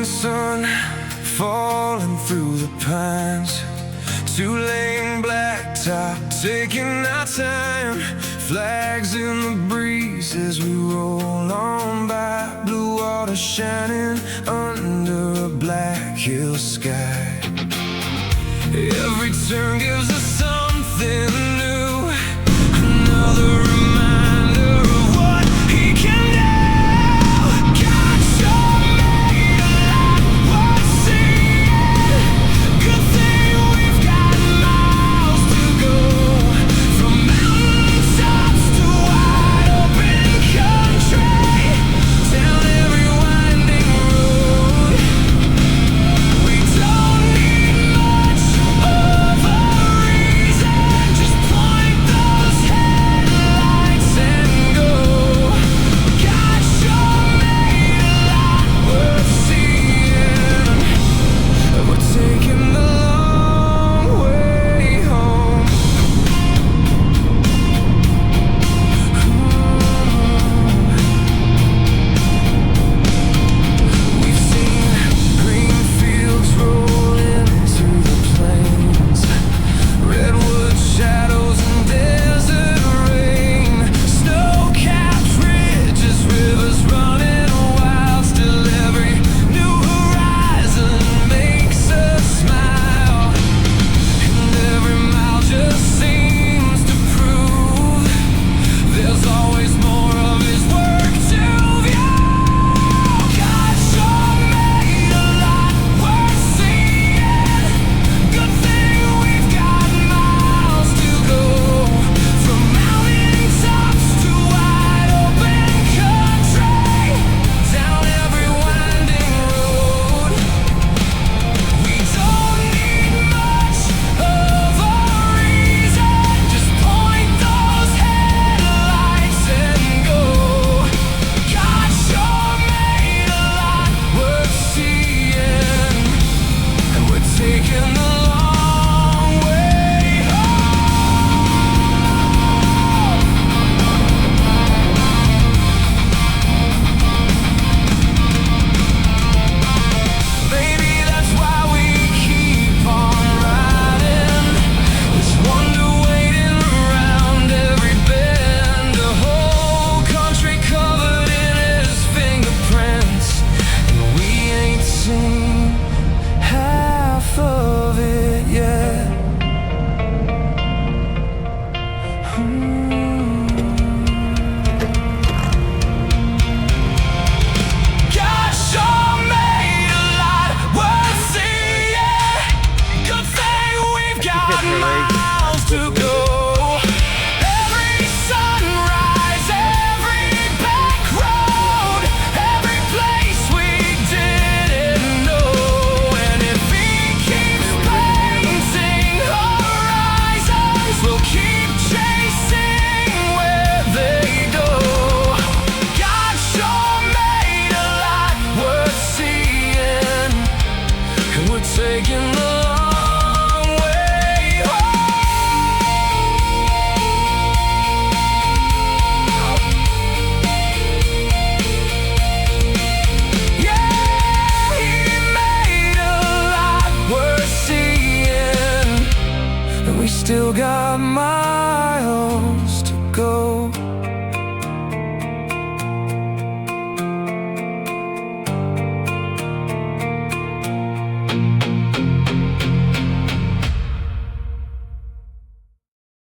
Sun falling through the pines, two-lane blacktop, taking our time. Flags in the breeze as we roll on by, blue water shining under a black hill sky. Every turn gives us something new, another reminder of what he can do. Still got miles to go.